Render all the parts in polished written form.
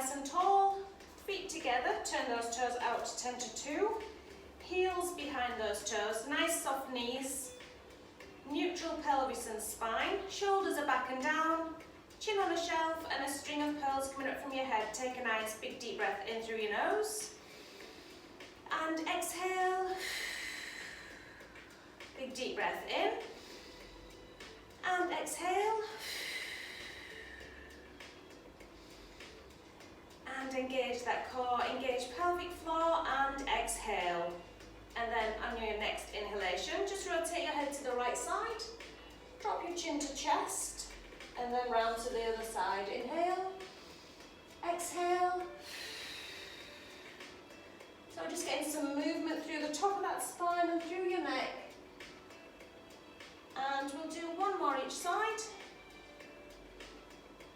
nice and tall. Feet together, turn those toes out to 10 to 2. Heels behind those toes, nice soft knees. Neutral pelvis and spine. Shoulders are back and down. Chin on a shelf and a string of pearls coming up from your head. Take a nice big deep breath in through your nose. And exhale. Big deep breath in. And exhale. And engage that core, engage pelvic floor and exhale. And then on your next inhalation, just rotate your head to the right side. Drop your chin to chest. And then round to the other side. Inhale. Exhale. So just getting some movement through the top of that spine and through your neck. And we'll do one more each side.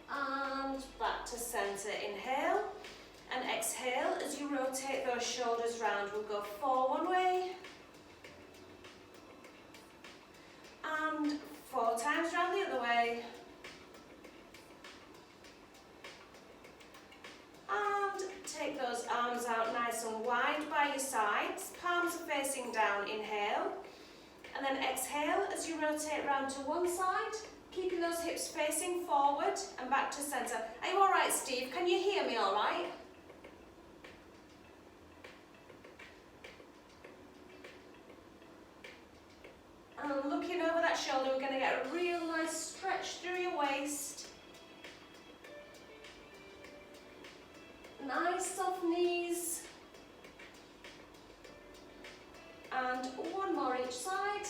And back to center. Inhale and exhale as you rotate those shoulders round. We'll go 4 one way and 4 times round the other way. And take those arms out nice and wide by your sides. Palms are facing down. Inhale. And then exhale as you rotate round to one side. Keeping those hips facing forward and back to center. Are you all right, Steve? Can you hear me all right? And looking over that shoulder, we're going to get a real nice stretch through your waist. Nice soft knees. And one more each side.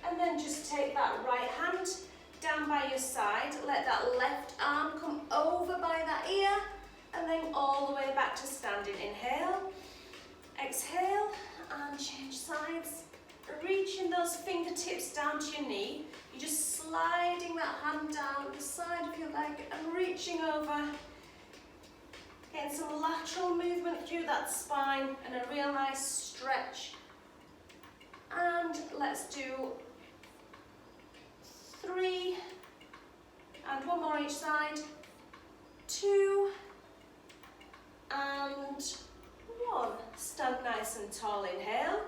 And then just take that right hand down by your side. Let that left arm come over by that ear. And then all the way back to standing. Inhale. Exhale. And change sides. Reaching those fingertips down to your knee. You're just sliding that hand down the side of your leg and reaching over. Getting some lateral movement through that spine and a real nice stretch. And let's do 3 and one more each side. 2 and 1. Stand nice and tall. Inhale.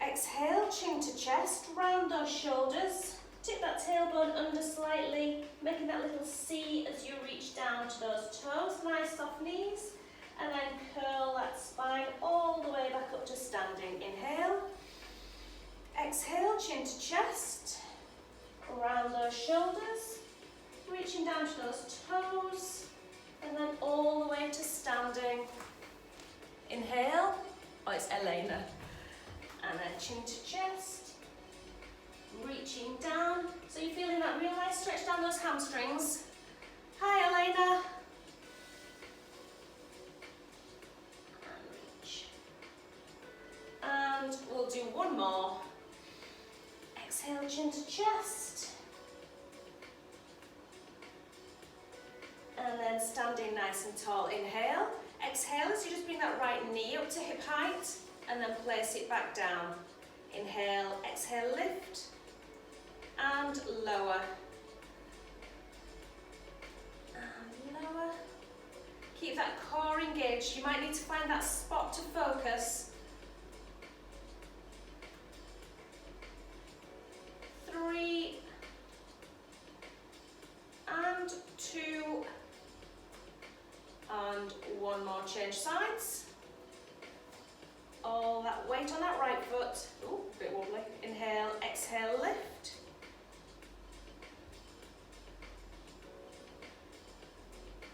Exhale, chin to chest, round those shoulders. Tip that tailbone under slightly, making that little C as you reach down to those toes. Nice soft knees. And then curl that spine all the way back up to standing. Inhale. Exhale, chin to chest. Round those shoulders. Reaching down to those toes. And then all the way to standing. Inhale. Oh, it's Elena. And then chin to chest. Reaching down. So you're feeling that real nice stretch down those hamstrings. Hi, Elena. And reach. And we'll do one more. Exhale, chin to chest. And then standing nice and tall. Inhale. Exhale as you just bring that right knee up to hip height. And then place it back down. Inhale, exhale, lift. And lower. And lower. Keep that core engaged. You might need to find that spot to focus. 3 and 2 and one more. Change sides. All that weight on that right foot. Ooh, a bit wobbly. Inhale, exhale, lift.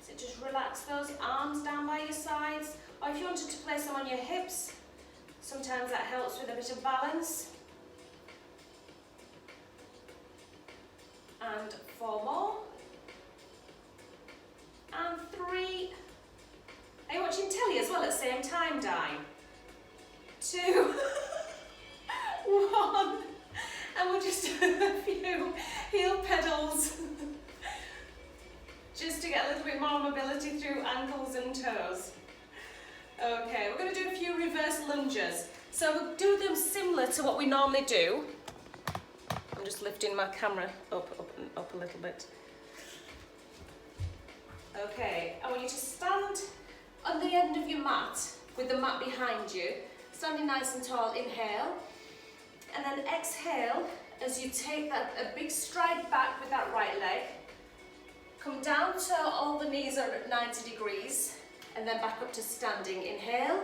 So just relax those arms down by your sides. Or if you wanted to place them on your hips, sometimes that helps with a bit of balance. And 4 more. And 3. Are you watching telly as well at the same time, Di? 2, 1, and we'll just do a few heel pedals just to get a little bit more mobility through ankles and toes. Okay, we're going to do a few reverse lunges. So we'll do them similar to what we normally do. I'm just lifting my camera up a little bit. Okay, I want you to stand on the end of your mat with the mat behind you, standing nice and tall. Inhale, and then exhale as you take a big stride back with that right leg. Come down to all the knees are at 90 degrees, and then back up to standing. Inhale,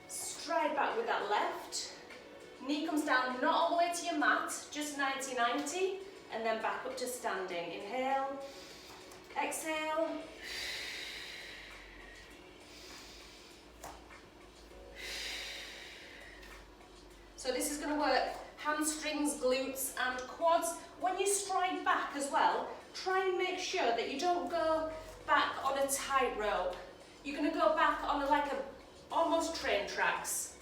stride back with that left. Knee comes down, not all the way to your mat, just 90-90, and then back up to standing. Inhale, exhale. So this is going to work hamstrings, glutes and quads. When you stride back as well, try and make sure that you don't go back on a tightrope. You're going to go back on almost train tracks,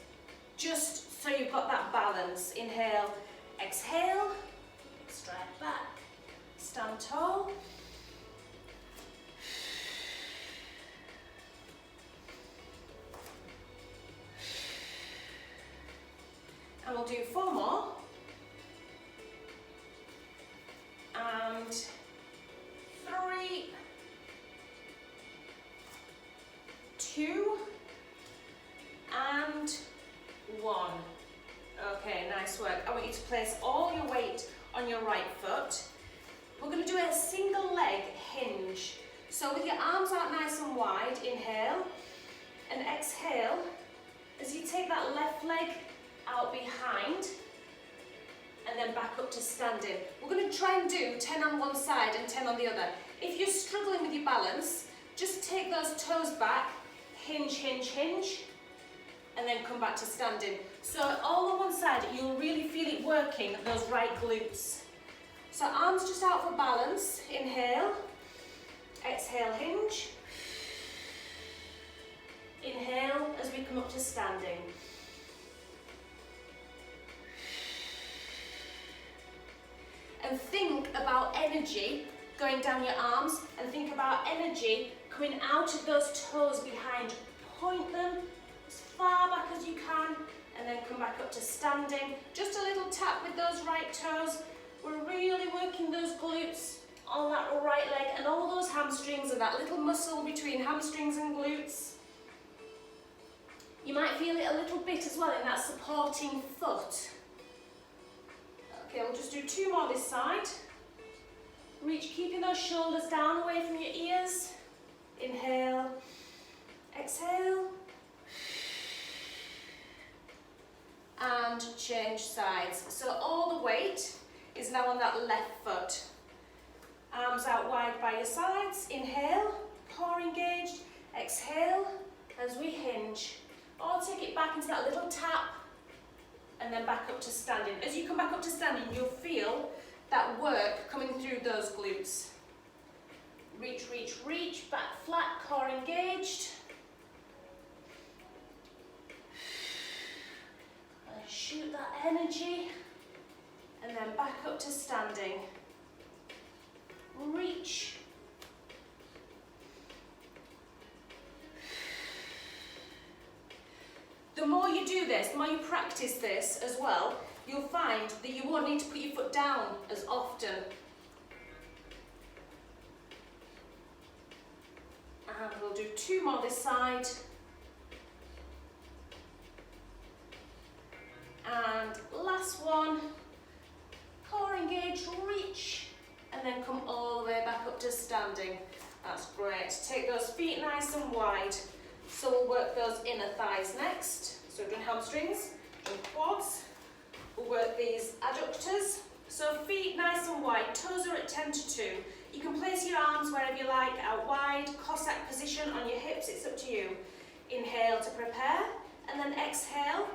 just so you've got that balance. Inhale, exhale, stride back, stand tall. And we'll do 4 more. And 3, 2, and 1. Okay, nice work. I want you to place all your weight on your right foot. We're going to do a single leg hinge. So with your arms out nice and wide, inhale, and exhale, as you take that left leg out behind, and then back up to standing. We're going to try and do 10 on one side and 10 on the other. If you're struggling with your balance, just take those toes back, hinge, hinge, hinge, and then come back to standing. So all on one side, you'll really feel it working, those right glutes. So arms just out for balance. Inhale, exhale, hinge. Inhale as we come up to standing. And think about energy going down your arms, and think about energy coming out of those toes behind. Point them as far back as you can, and then come back up to standing. Just a little tap with those right toes. We're really working those glutes on that right leg and all those hamstrings and that little muscle between hamstrings and glutes. You might feel it a little bit as well in that supporting foot. Okay, we'll just do 2 more this side. Reach, keeping those shoulders down away from your ears. Inhale, exhale. And change sides. So all the weight is now on that left foot. Arms out wide by your sides. Inhale, core engaged. Exhale as we hinge. Or take it back into that little tap, and then back up to standing. As you come back up to standing, you'll feel that work coming through those glutes. Reach, reach, reach, back flat, core engaged. And shoot that energy, and then back up to standing. Reach. The more you do this, the more you practice this as well, you'll find that you won't need to put your foot down as often. And we'll do 2 more this side. And last one, core engaged, reach, and then come all the way back up to standing. That's great. Take those feet nice and wide. So we'll work those inner thighs next. So we're doing hamstrings, doing quads. We'll work these adductors. So feet nice and wide, toes are at 10 to 2. You can place your arms wherever you like, out wide, Cossack position on your hips, it's up to you. Inhale to prepare, and then exhale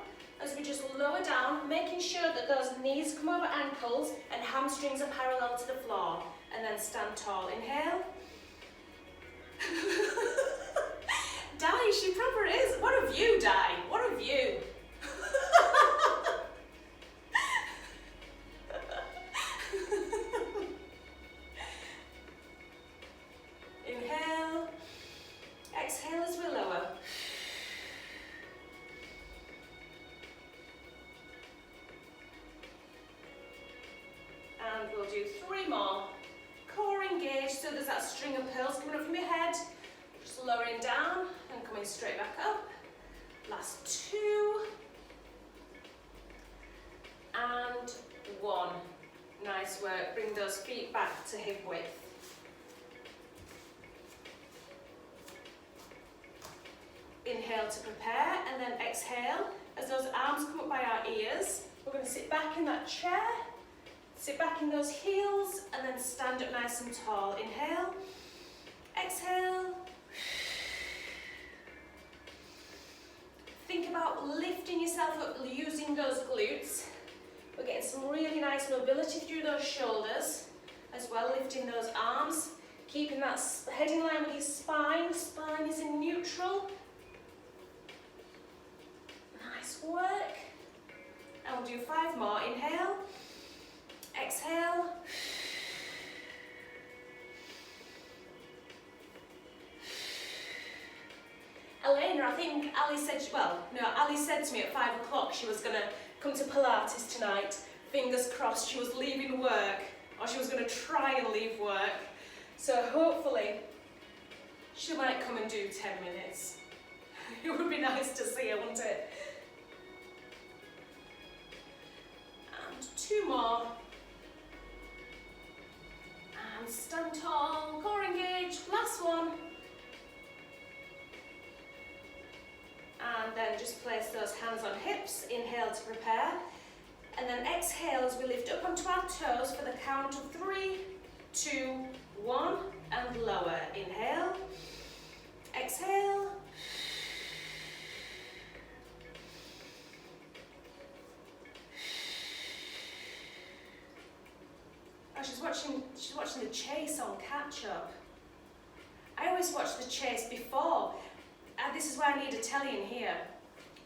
as we just lower down, making sure that those knees come over ankles and hamstrings are parallel to the floor. And then stand tall. Inhale. Di, she proper is. What have you, Di? What have you? Inhale. Exhale as we lower. And we'll do 3 more. Core engaged, so there's that string of pearls coming up from your head. Just lowering down and coming straight back up. Last 2. And 1. Nice work. Bring those feet back to hip width. Inhale to prepare, and then exhale. As those arms come up by our ears, we're going to sit back in that chair, sit back in those heels, and then stand up nice and tall. Inhale, exhale. Think about lifting yourself up using those glutes. We're getting some really nice mobility through those shoulders, as well lifting those arms, keeping that head in line with your spine. Spine is in neutral. Nice work. And we'll do 5 more. Inhale, exhale. Elena, I think Ali said, Ali said to me at 5 o'clock she was going to come to Pilates tonight. Fingers crossed she was leaving work, or she was going to try and leave work. So hopefully she might come and do 10 minutes. It would be nice to see her, wouldn't it? And 2 more. And stand tall, core engaged, last one. And then just place those hands on hips, inhale to prepare. And then exhale as we lift up onto our toes for the count of 3, 2, 1, and lower. Inhale, exhale. Oh, she's watching the chase on catch up. I always watch the chase before. This is why I need a telly in here.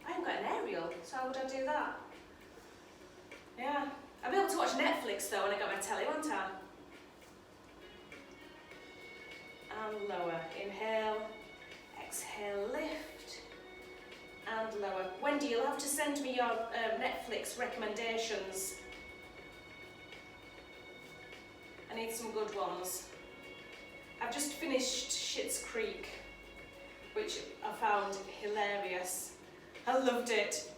I haven't got an aerial, so how would I do that? Yeah. I'll be able to watch Netflix though when I got my telly, won't I? And lower. Inhale, exhale, lift, and lower. Wendy, you'll have to send me your Netflix recommendations. I need some good ones. I've just finished Schitt's Creek, which I found hilarious. I loved it,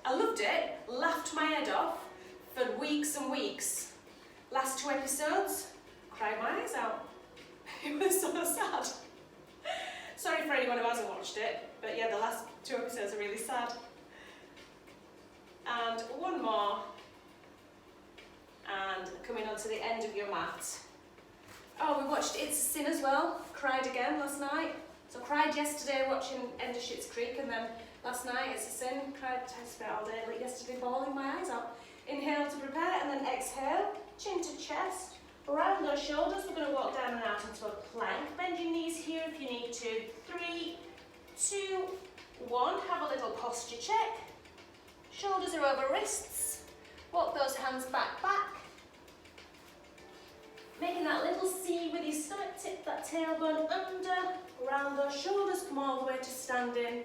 laughed my head off for weeks and weeks. Last 2 episodes, cried my eyes out. It was so sad. Sorry for anyone who hasn't watched it, but yeah, the last 2 episodes are really sad. And 1 more. And coming on to the end of your mat. Oh, we watched It's a Sin as well. Cried again last night. So I cried yesterday watching End of Schitt's Creek, and then last night It's a Sin. Cried, I spent all day like yesterday bawling my eyes out. Inhale to prepare, and then exhale, chin to chest. Around those shoulders, we're going to walk down and out into a plank. Bend your knees here if you need to. 3, 2, 1. Have a little posture check. Shoulders are over wrists. Walk those hands back. Making that little C with your stomach, tip that tailbone under, round those shoulders, come all the way to standing.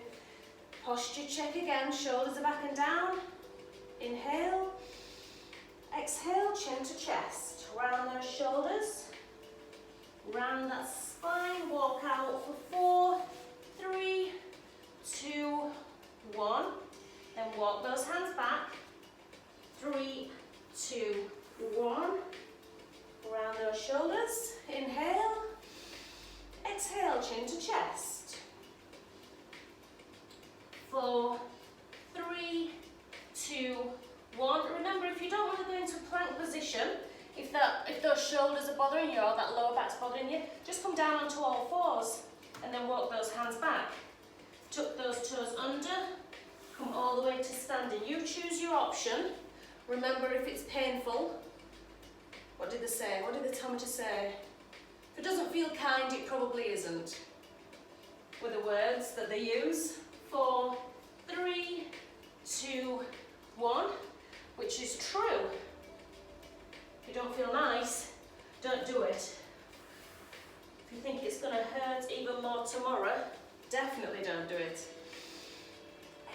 Posture check again, shoulders are back and down. Inhale, exhale, chin to chest. Round those shoulders, round that spine, walk out for 4, 3, 2, 1. Then walk those hands back. 3, 2, 1. Around those shoulders, inhale, exhale, chin to chest. 4, 3, 2, 1. Remember, if you don't want to go into a plank position, if those shoulders are bothering you or that lower back's bothering you, just come down onto all 4s and then walk those hands back. Tuck those toes under, come all the way to standing. You choose your option. Remember, if it's painful, what did they say? What did they tell me to say? If it doesn't feel kind, it probably isn't. Were the words that they use. 4, 3, 2, 1, which is true. If you don't feel nice, don't do it. If you think it's going to hurt even more tomorrow, definitely don't do it.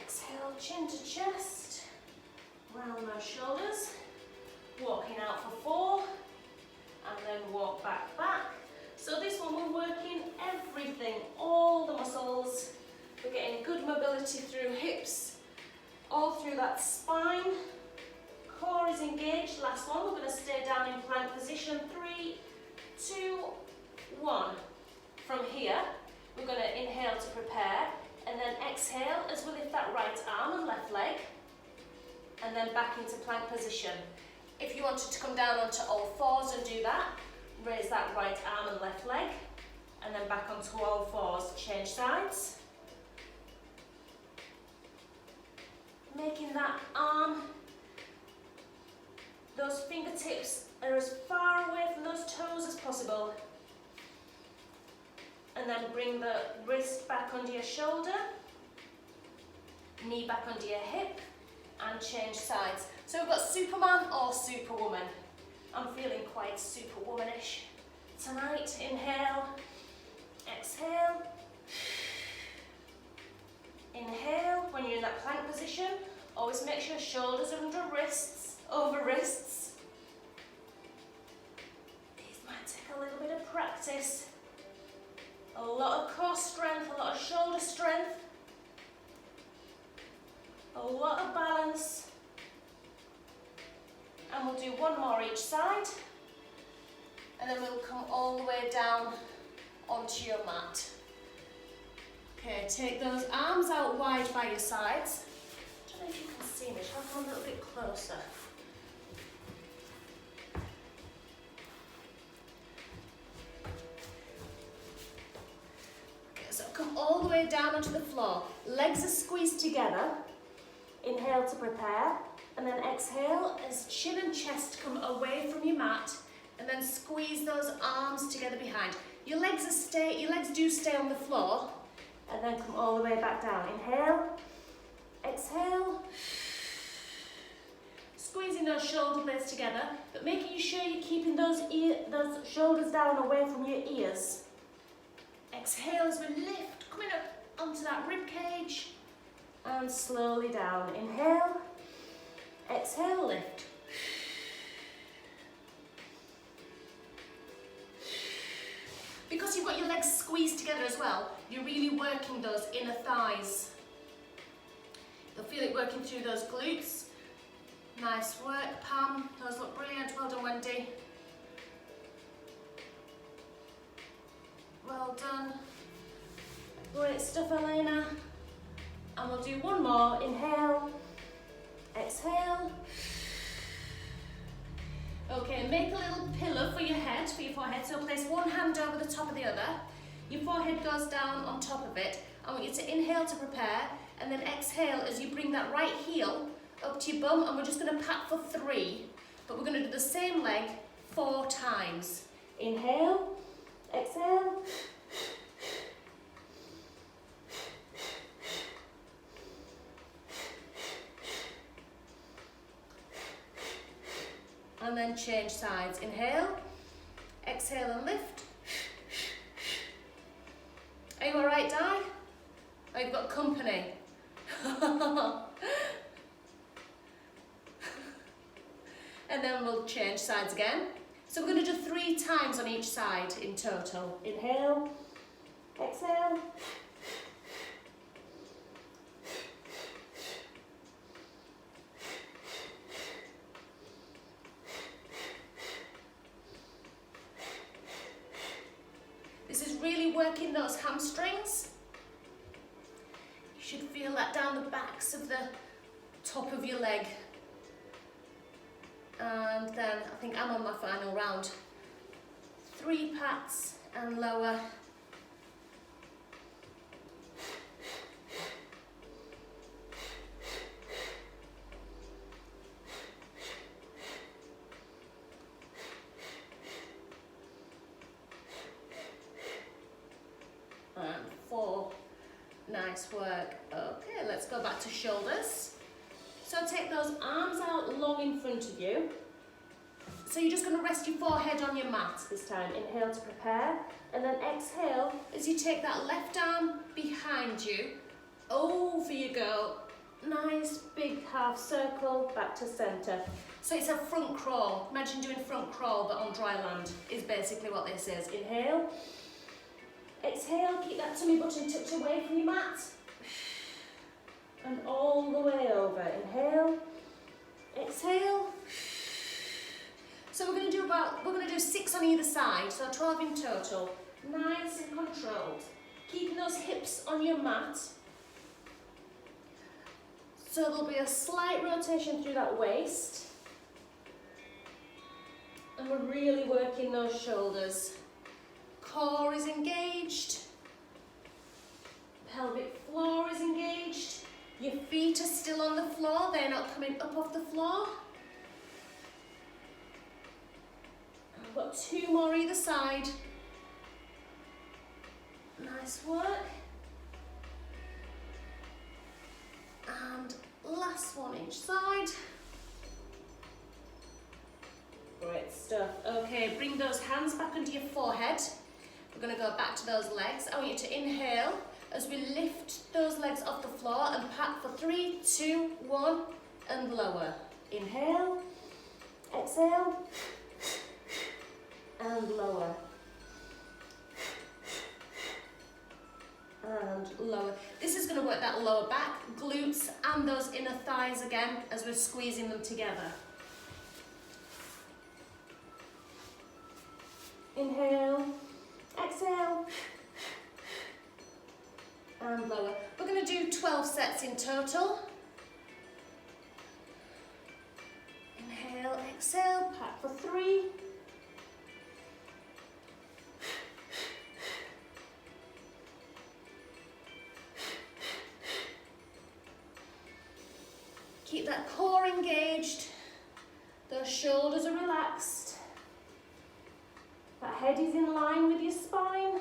Exhale, chin to chest, round those shoulders. Walking out for 4, and then walk back. So this one we're working everything, all the muscles. We're getting good mobility through hips, all through that spine. Core is engaged. Last one, we're going to stay down in plank position. 3, 2, 1. From here, we're going to inhale to prepare, and then exhale as we lift that right arm and left leg, and then back into plank position. If you wanted to come down onto all fours and do that, raise that right arm and left leg, and then back onto all fours. Change sides. Making that arm, those fingertips are as far away from those toes as possible. And then bring the wrist back under your shoulder, knee back under your hip, and change sides. So we've got Superman or Superwoman. I'm feeling quite superwomanish tonight. Inhale, exhale. Inhale. When you're in that plank position, always make sure shoulders are under wrists, over wrists. These might take a little bit of practice. A lot of core strength, a lot of shoulder strength, a lot of balance. And we'll do one more each side, and then we'll come all the way down onto your mat. Okay, take those arms out wide by your sides. I don't know if you can see me, shall I come a little bit closer? So come all the way down onto the floor. Legs are squeezed together. Inhale to prepare, and then exhale as chin and chest come away from your mat, and then squeeze those arms together behind. Your legs do stay on the floor, and then come all the way back down. Inhale, exhale. Squeezing those shoulder blades together, but making sure you're keeping those shoulders down away from your ears. Exhale as we lift, coming up onto that rib cage, and slowly down. Inhale, exhale, lift. Because you've got your legs squeezed together as well, you're really working those inner thighs. You'll feel it working through those glutes. Nice work, Pam. Those look brilliant. Well done, Wendy. Well done. Great stuff, Elena. And we'll do one more. Inhale, exhale. Okay, make a little pillow for your head, for your forehead. So place one hand over the top of the other. Your forehead goes down on top of it. I want you to inhale to prepare, and then exhale as you bring that right heel up to your bum, and we're just going to pat for 3. But we're going to do the same leg 4 times. Inhale, exhale. And then change sides. Inhale, exhale and lift. Are you alright, Di? Oh, you've got company. And then we'll change sides again. So we're going to do 3 times on each side in total. Inhale, exhale. This is really working those hamstrings. You should feel that down the backs of the top of your leg. And then I think I'm on my final round. 3 pats and lower. And 4. Nice work. Okay, let's go back to shoulders. So take those arms out long in front of you. So you're just going to rest your forehead on your mat this time. Inhale to prepare, and then exhale as you take that left arm behind you. Over you go. nice big half circle back to centre. So it's a front crawl. Imagine doing front crawl but on dry land is basically what this is. Inhale, exhale, keep that tummy button tucked away from your mat and all the way over. Inhale, exhale. So we're going to do 6 on either side, so 12 in total. Nice and controlled. Keeping those hips on your mat. So there'll be a slight rotation through that waist. And we're really working those shoulders. Core is engaged. Pelvic floor is engaged. Your feet are still on the floor, they're not coming up off the floor. And we've got 2 more either side. Nice work. And last one each side. Great stuff. Okay, bring those hands back under your forehead. We're going to go back to those legs. I want you to inhale as we lift those legs off the floor and pat for 3, 2, 1 and lower. Inhale, exhale and lower. And lower. This is going to work that lower back, glutes and those inner thighs again as we're squeezing them together. Inhale, exhale and lower. We're going to do 12 sets in total. Inhale, exhale, pat for 3. Keep that core engaged, those shoulders are relaxed, that head is in line with your spine.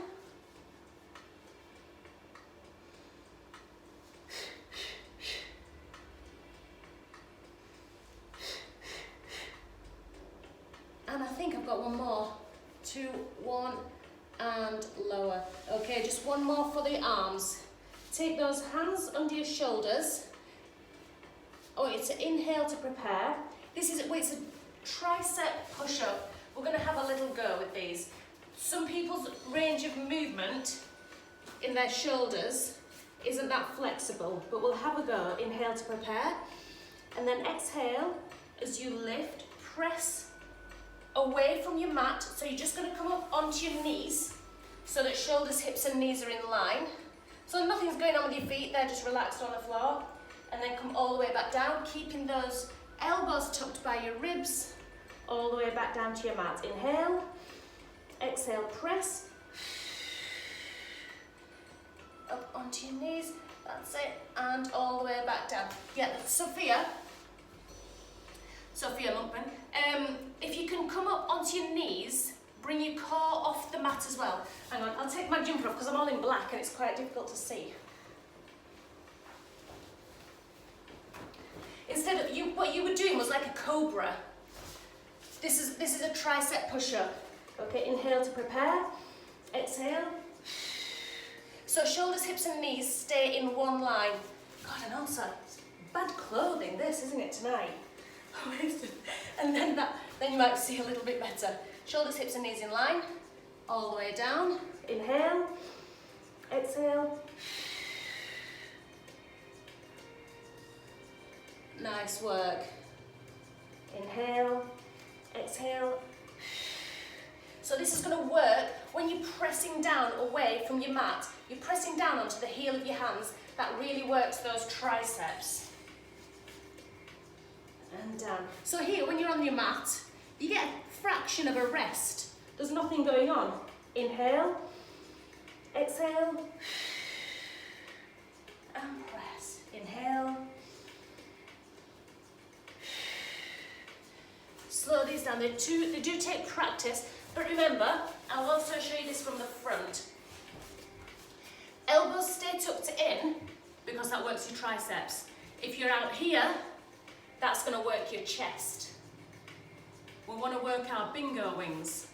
And I think I've got one more. 2, 1 and lower. Okay, just one more for the arms. Take those hands under your shoulders. I want you to inhale to prepare. It's a tricep push-up. We're going to have a little go with these. Some people's range of movement in their shoulders isn't that flexible, but we'll have a go. Inhale to prepare, and then exhale as you lift, press away from your mat. So you're just going to come up onto your knees so that shoulders, hips and knees are in line. So nothing's going on with your feet, they're just relaxed on the floor. And then come all the way back down, keeping those elbows tucked by your ribs, all the way back down to your mat. Inhale, exhale, press, up onto your knees, that's it, and all the way back down. Yeah, that's Sophia Lumpman. If you can come up onto your knees, bring your core off the mat as well. Hang on, I'll take my jumper off because I'm all in black and it's quite difficult to see. Instead of what you were doing was like a cobra. This is a tricep push-up. Okay, inhale to prepare. Exhale. So shoulders, hips and knees stay in one line. God, and also, it's bad clothing this, isn't it, tonight? And then you might see a little bit better. Shoulders, hips and knees in line. All the way down. Inhale. Exhale. Nice work. Inhale, exhale. So this is going to work when you're pressing down away from your mat. You're pressing down onto the heel of your hands. That really works those triceps. And down. So here, when you're on your mat, you get a fraction of a rest. There's nothing going on. Inhale, exhale, and press. Inhale. Slow these down. They do take practice, but remember, I'll also show you this from the front. Elbows stay tucked in because that works your triceps. If you're out here, that's going to work your chest. We want to work our bingo wings.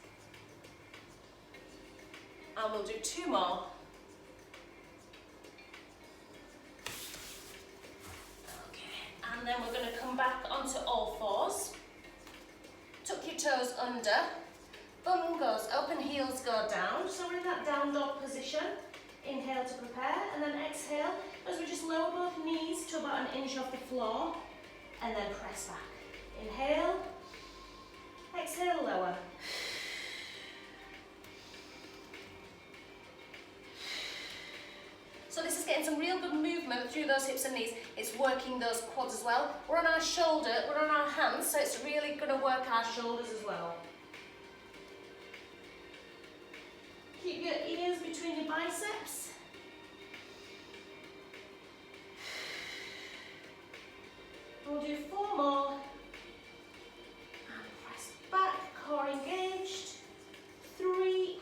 And we'll do 2 more. And then we're going to come back onto all fours. Tuck your toes under. Bum goes up and heels go down. So we're in that down dog position. Inhale to prepare, and then exhale as we just lower both knees to about 1 inch off the floor, and then press back. Inhale, exhale, lower. So this is getting some real good movement through those hips and knees. It's working those quads as well. We're on our shoulder, we're on our hands, so it's really going to work our shoulders as well. Keep your ears between your biceps. We'll do 4 more. And press back, core engaged. 3,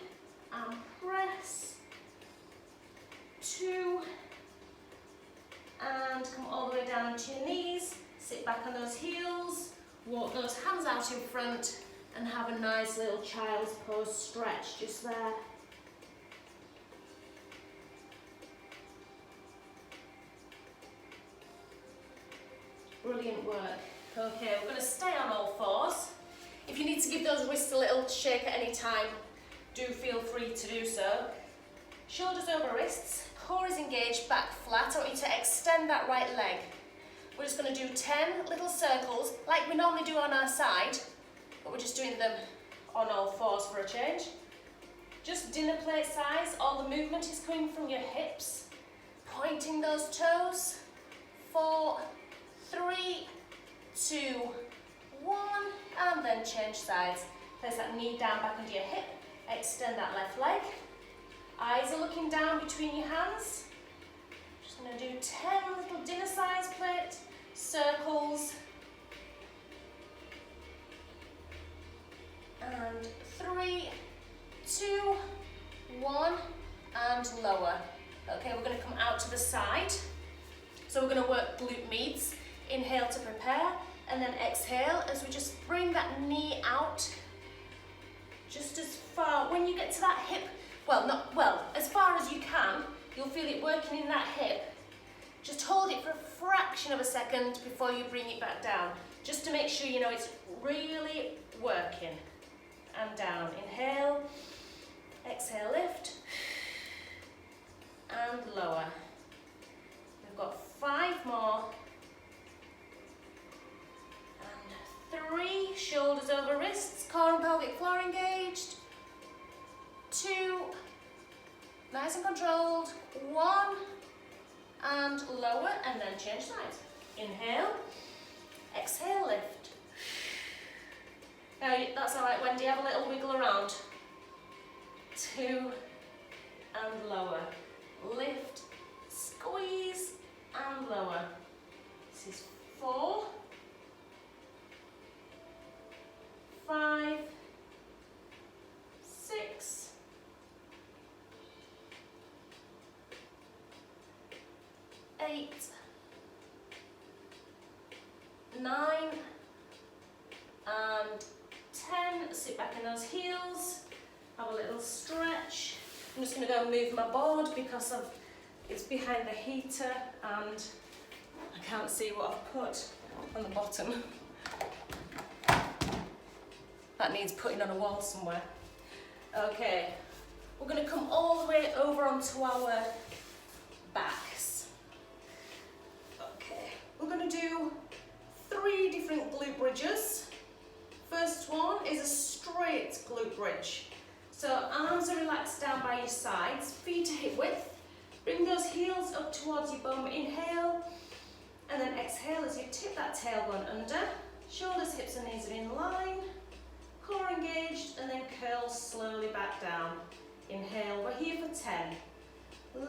and press. 2, and come all the way down to your knees. Sit back on those heels. Walk those hands out in front and have a nice little child's pose stretch just there. Brilliant work. Okay, we're going to stay on all fours. If you need to give those wrists a little shake at any time, do feel free to do so. Shoulders over wrists, core is engaged, back flat. I want you to extend that right leg. We're just going to do 10 little circles like we normally do on our side, but we're just doing them on all fours for a change. Just dinner plate size, all the movement is coming from your hips, pointing those toes. 4, 3, 2, 1, and then change sides. Place that knee down back under your hip, extend that left leg. Eyes are looking down between your hands. Just going to do 10 little dinner size plate circles. And 3, 2, 1, and lower. Okay, we're going to come out to the side. So we're going to work glute meads. Inhale to prepare, and then exhale as we just bring that knee out just as far. When you get to that hip, as far as you can, you'll feel it working in that hip. Just hold it for a fraction of a second before you bring it back down, just to make sure you know it's really working. And down. Inhale, exhale, lift, and lower. We've got 5 more. 3, shoulders over wrists, core and pelvic floor engaged. 2, nice and controlled. 1, and lower, and then change sides. Inhale, exhale, lift. Now that's all right, Wendy, have a little wiggle around. 2, and lower. Lift, squeeze, and lower. This is 4, 5, 6, 8, 9, and 10. Sit back in those heels, have a little stretch. I'm just going to go and move my board because it's behind the heater and I can't see what I've put on the bottom. That needs putting on a wall somewhere. Okay, we're going to come all the way over onto our backs. Okay, we're going to do 3 different glute bridges. First one is a straight glute bridge. So arms are relaxed down by your sides, feet to hip width. Bring those heels up towards your bum. Inhale, and then exhale as you tip that tailbone under. Shoulders, hips and knees are in line. Core engaged, and then curl slowly back down. Inhale, we're here for 10.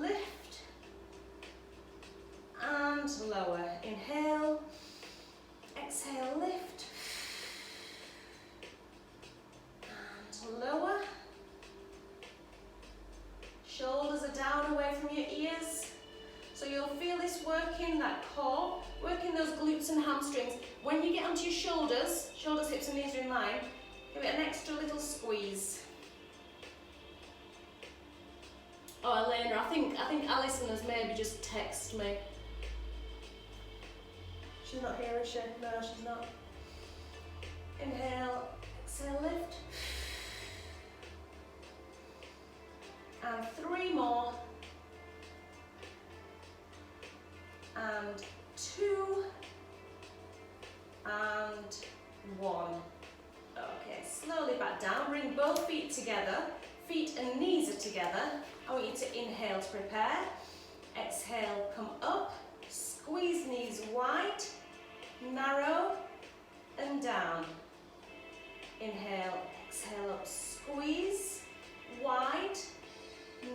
Lift, and lower. Inhale, exhale, lift, and lower. Shoulders are down away from your ears. So you'll feel this working that core, working those glutes and hamstrings. When you get onto your shoulders, hips and knees are in line, give it an extra little squeeze. Oh, Elena, I think Alison has maybe just texted me. She's not here, is she? No, she's not. Inhale, exhale, lift. And 3 more. And 2. And 1. Okay, slowly back down. Bring both feet together. Feet and knees are together. I want you to inhale to prepare. Exhale, come up. Squeeze knees wide. Narrow and down. Inhale, exhale up. Squeeze wide,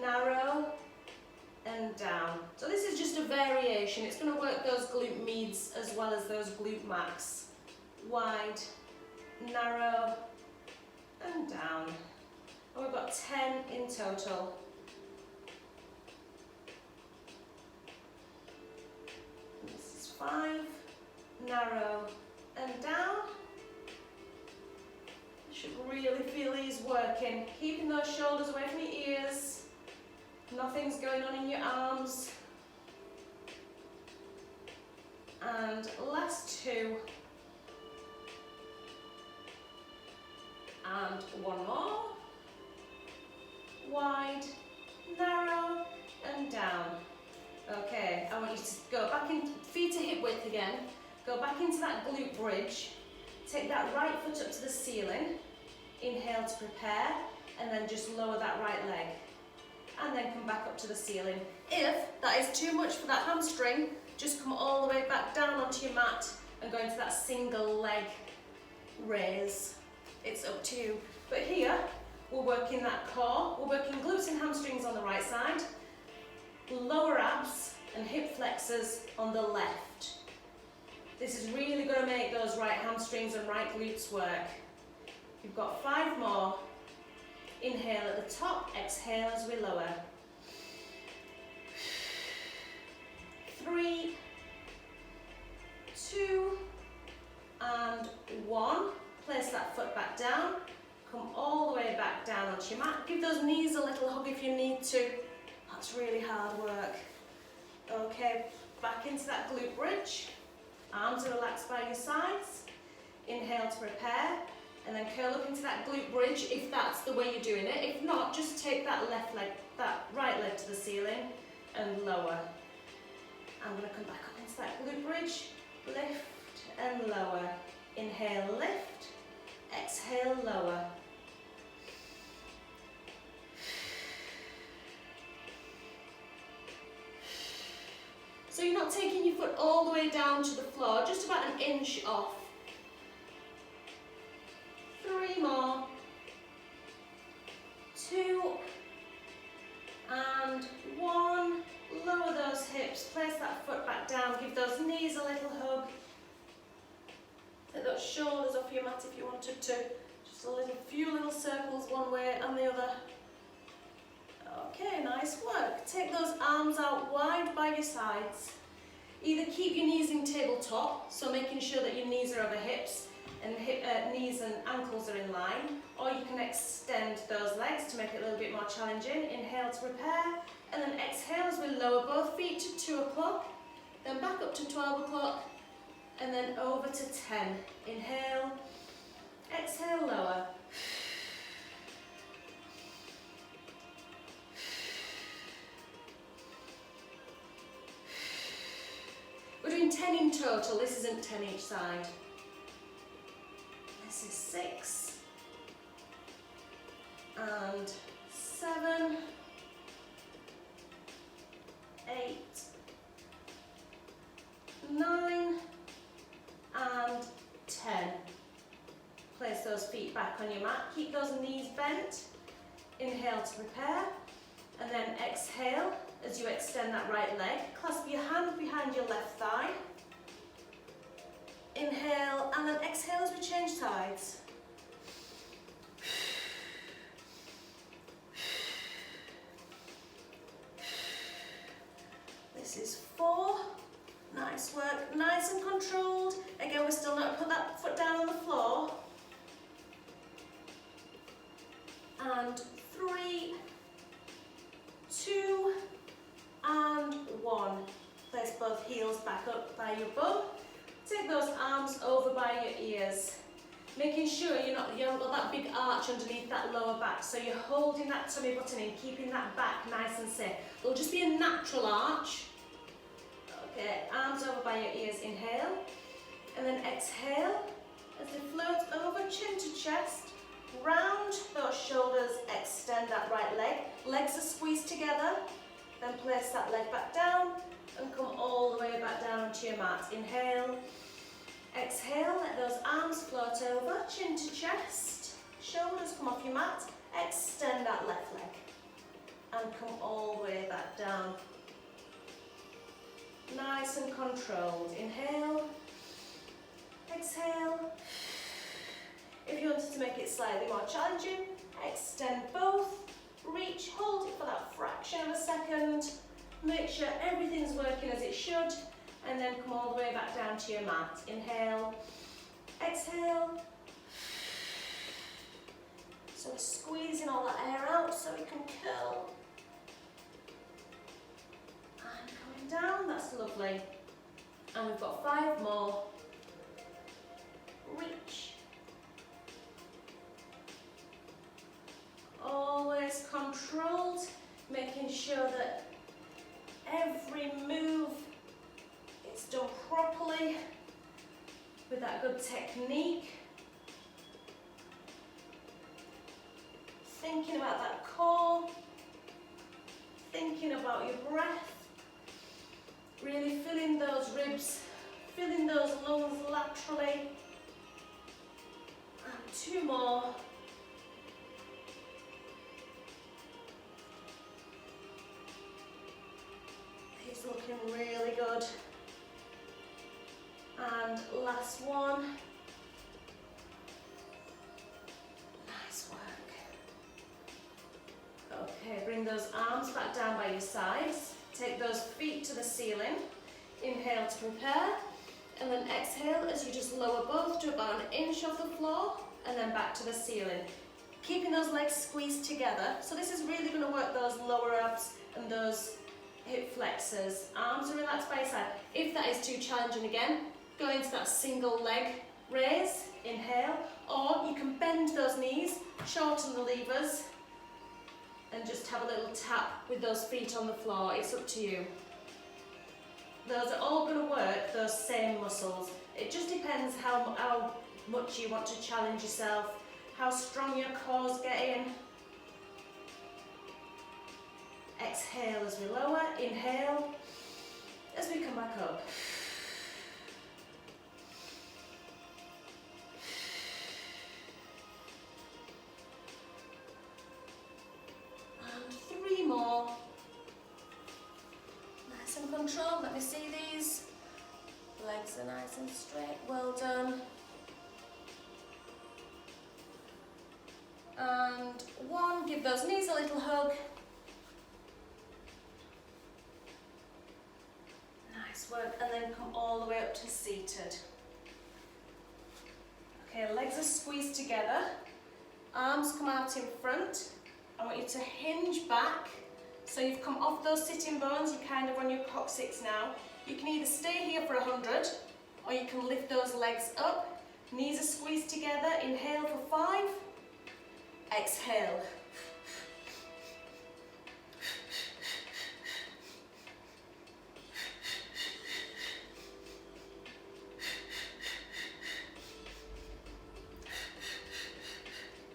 narrow and down. So this is just a variation. It's going to work those glute medius as well as those glute max. Wide, narrow and down. And we've got 10 in total. This is 5, narrow and down. You should really feel these working. Keeping those shoulders away from your ears. Nothing's going on in your arms. And last 2. And 1 more. Wide, narrow and down. Okay, I want you to go back in, feet to hip width again. Go back into that glute bridge. Take that right foot up to the ceiling. Inhale to prepare, and then just lower that right leg. And then come back up to the ceiling. If that is too much for that hamstring, just come all the way back down onto your mat and go into that single leg raise. It's up to you. But here, we're working that core. We're working glutes and hamstrings on the right side. Lower abs and hip flexors on the left. This is really going to make those right hamstrings and right glutes work. You've got 5 more. Inhale at the top, exhale as we lower. 3, 2, and 1. Place that foot back down. Come all the way back down onto your mat. Give those knees a little hug if you need to. That's really hard work. Okay, back into that glute bridge. Arms are relaxed by your sides. Inhale to prepare, and then curl up into that glute bridge if that's the way you're doing it. If not, just take that left leg, that right leg to the ceiling and lower. I'm going to come back up into that glute bridge. Lift and lower. Inhale, lift. Exhale, lower. So you're not taking your foot all the way down to the floor, just about an inch off. 3 more. 2 and 1. Lower those hips, place that foot back down, give those knees a little hug. Take those shoulders off your mat if you wanted to. Just a few little circles one way and the other. Okay, nice work. Take those arms out wide by your sides. Either keep your knees in tabletop, so making sure that your knees are over hips and knees and ankles are in line, or you can extend those legs to make it a little bit more challenging. Inhale to prepare, and then exhale as we lower both feet to 2 o'clock, then back up to 12 o'clock, and then over to 10. Inhale, exhale, lower. We're doing 10 in total, this isn't 10 each side. This is 6 and 7, 8, 9 and 10. Place those feet back on your mat, keep those knees bent. Inhale to prepare, and then exhale as you extend that right leg. Clasp your hand behind your left thigh. Inhale, and then exhale as we change sides. This is 4. Nice work, nice and controlled. Again, we're still not put that foot down on the floor. And 3, 2, and 1. Place both heels back up by your bum. Take over by your ears. Making sure you haven't got that big arch underneath that lower back. So you're holding that tummy button in, keeping that back nice and safe. It'll just be a natural arch. Okay, arms over by your ears, inhale. And then exhale as they float over, chin to chest. Round those shoulders, extend that right leg. Legs are squeezed together. Then place that leg back down and come all the way back down onto your mat. Inhale. Exhale, let those arms float over, chin to chest. Shoulders come off your mat. Extend that left leg. And come all the way back down. Nice and controlled. Inhale. Exhale. If you wanted to make it slightly more challenging, extend both. Reach, hold it for that fraction of a second. Make sure everything's working as it should. And then come all the way back down to your mat. Inhale. Exhale. So we're squeezing all that air out so we can curl. And coming down, that's lovely. And we've got 5 more. Reach. Always controlled, making sure that every move is done properly with that good technique. Thinking about that core, thinking about your breath, really filling those ribs, filling those lungs laterally. And 2 more. He's looking really good. And last one. Nice work. Okay, bring those arms back down by your sides. Take those feet to the ceiling. Inhale to prepare. And then exhale as you just lower both to about 1 inch off the floor. And then back to the ceiling. Keeping those legs squeezed together. So this is really going to work those lower abs and those hip flexors. Arms are relaxed by your side. If that is too challenging again, go into that single leg raise, inhale, or you can bend those knees, shorten the levers, and just have a little tap with those feet on the floor. It's up to you. Those are all going to work those same muscles. It just depends how much you want to challenge yourself, how strong your core's getting. Exhale as we lower, inhale as we come back up. And 3 more. Nice and controlled, let me see these. Legs are nice and straight, well done. And 1, give those knees a little hug. Work, and then come all the way up to seated. Okay, legs are squeezed together, arms come out in front. I want you to hinge back, so you've come off those sitting bones, you're kind of on your coccyx now. You can either stay here for 100, or you can lift those legs up. Knees are squeezed together, inhale for 5, exhale.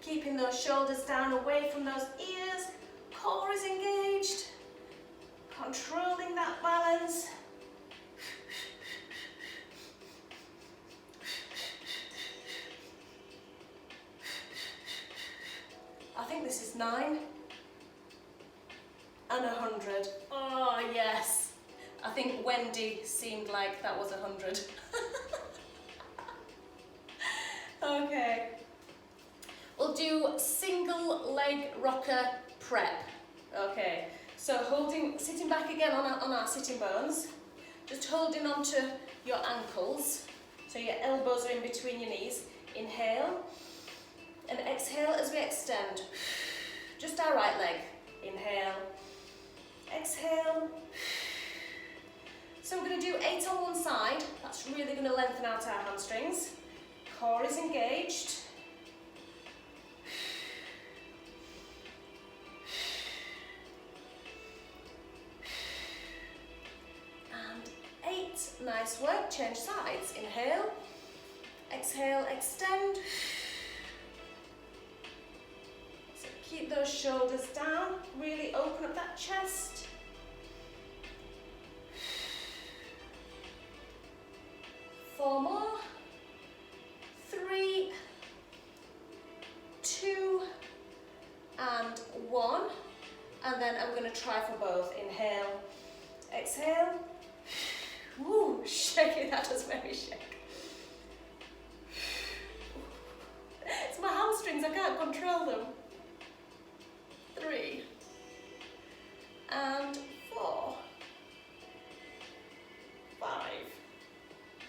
Keeping those shoulders down away from those ears, core is engaged, controlling that balance. I think this is 9 and 100. Oh yes, I think Wendy seemed like that was 100. Okay. We'll do single leg rocker prep. Okay, so sitting back again on our sitting bones, just holding onto your ankles, so your elbows are in between your knees. Inhale, and exhale as we extend. Just our right leg. Inhale, exhale. So we're going to do 8 on one side. That's really going to lengthen out our hamstrings. Core is engaged. And 8. Nice work. Change sides. Inhale. Exhale, extend. So keep those shoulders down. Really open up that chest. Four more. 3, 2, and 1. And then I'm going to try for both. Inhale, exhale. Woo, shake it. That does make me shake. It's my hamstrings, I can't control them. 3 and 4, 5.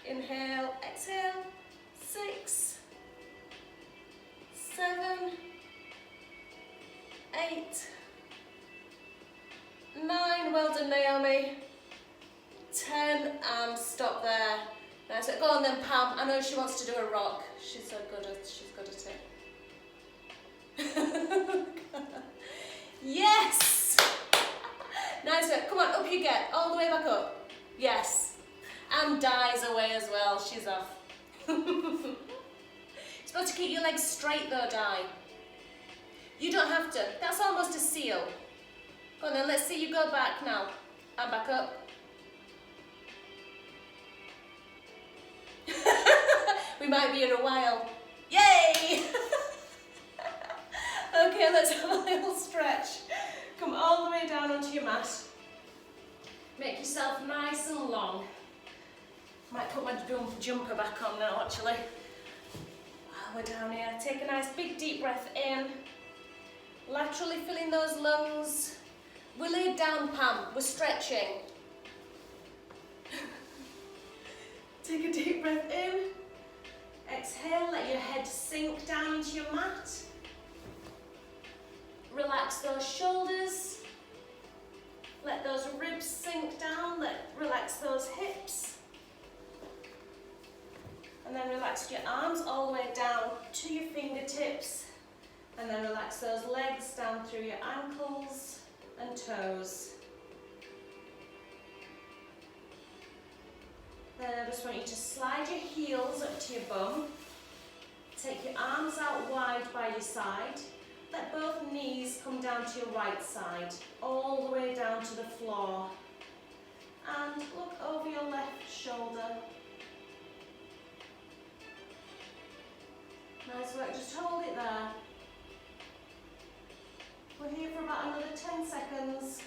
Inhale, exhale. 6, 7, 8, 9. Well done, Naomi. 10 and stop there. Nice. Go on then, Pam. I know she wants to do a rock. She's good at it. Yes! Nice work. Come on, up you get. All the way back up. Yes. And Di's away as well. She's off. You're supposed to keep your legs straight though, Di. You don't have to. That's almost a seal. Go on then, let's see you go back now. And back up. We might be here a while. Yay! Okay, let's have a little stretch. Come all the way down onto your mat. Make yourself nice and long. Might put my jumper back on now, actually. While we're down here, take a nice big deep breath in. Laterally filling those lungs. We're laid down, Pam. We're stretching. Take a deep breath in. Exhale, let your head sink down into your mat. Relax those shoulders. Let those ribs sink down. Relax those hips. And then relax your arms all the way down to your fingertips. And then relax those legs down through your ankles and toes. Then I just want you to slide your heels up to your bum. Take your arms out wide by your side. Let both knees come down to your right side, all the way down to the floor. And look over your left shoulder. Nice work, just hold it there. We're here for about another 10 seconds.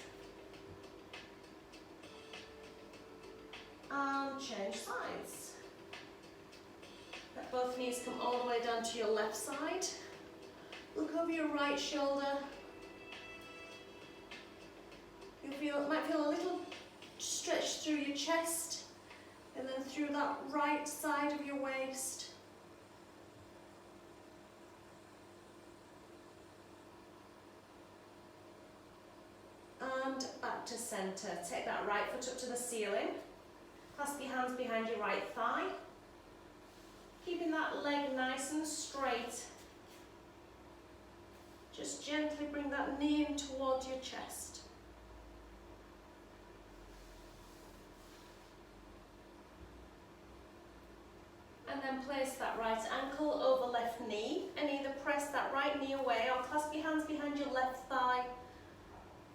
And change sides. Let both knees come all the way down to your left side. Look over your right shoulder. You might feel a little stretch through your chest and then through that right side of your waist. And back to centre. Take that right foot up to the ceiling. Clasp your hands behind your right thigh. Keeping that leg nice and straight. Just gently bring that knee in towards your chest. And then place that right ankle over left knee and either press that right knee away or clasp your hands behind your left thigh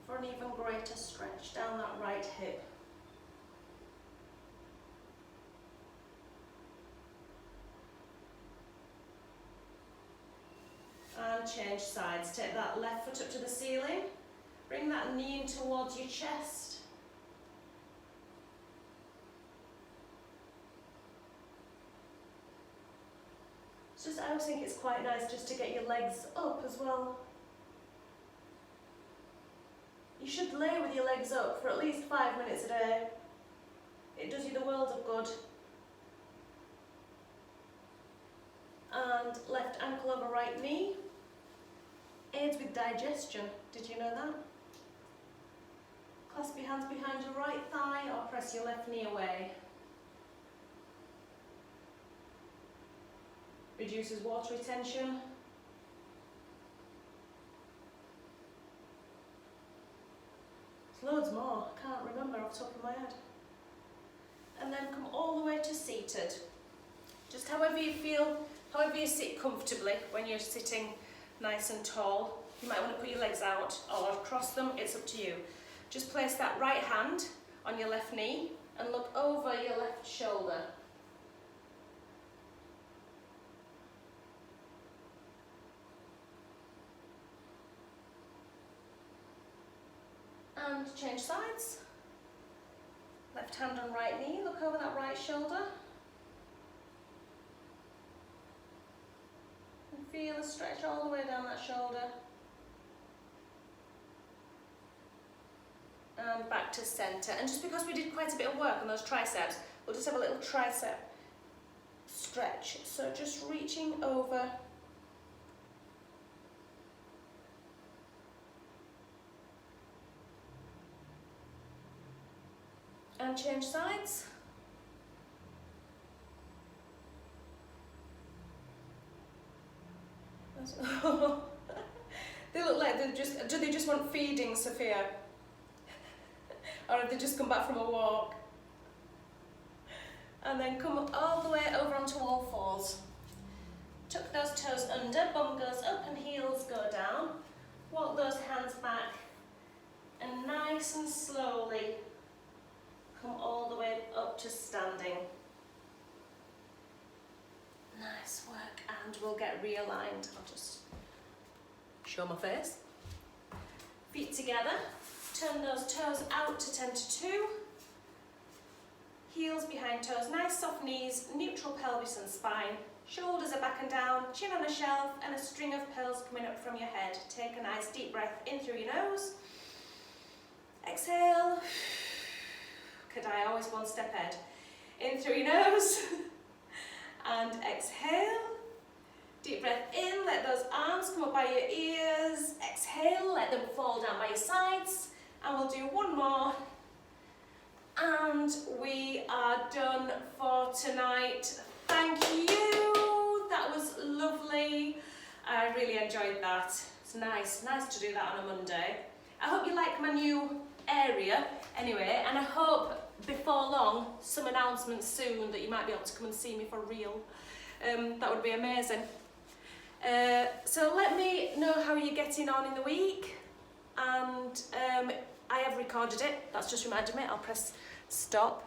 for an even greater stretch down that right hip. And change sides. Take that left foot up to the ceiling. Bring that knee in towards your chest. I always think it's quite nice just to get your legs up as well. You should lay with your legs up for at least 5 minutes a day. It does you the world of good. And left ankle over right knee. Aids with digestion. Did you know that? Clasp your hands behind your right thigh or press your left knee away. reduces water retention. There's loads more, I can't remember off the top of my head. And then come all the way to seated. Just however you feel, however you sit comfortably when you're sitting nice and tall. You might want to put your legs out or cross them, it's up to you. Just place that right hand on your left knee and look over your left shoulder. And change sides. Left hand on right knee, look over that right shoulder. And feel a stretch all the way down that shoulder. And back to centre. And just because we did quite a bit of work on those triceps, we'll just have a little tricep stretch. So just reaching over. And change sides. They look like they're just, do they just want feeding, Sophia? Or have they just come back from a walk? And then come all the way over onto all fours. Tuck those toes under, bum goes up and heels go down. Walk those hands back and nice and slowly come all the way up to standing. Nice work, and we'll get realigned. I'll just show my face. Feet together, turn those toes out to 10 to 2. Heels behind toes, nice soft knees, neutral pelvis and spine. Shoulders are back and down, chin on a shelf, and a string of pearls coming up from your head. Take a nice deep breath in through your nose. Exhale. Could I always one step ahead? In through your nose. And exhale. Deep breath in, let those arms come up by your ears. Exhale, let them fall down by your sides. And we'll do one more. And we are done for tonight. Thank you. That was lovely. I really enjoyed that. It's nice to do that on a Monday. I hope you like my new area anyway, and I hope before long some announcements soon that you might be able to come and see me for real. That would be amazing. So let me know how you're getting on in the week, and I have recorded it. That's just reminded me. I'll press stop.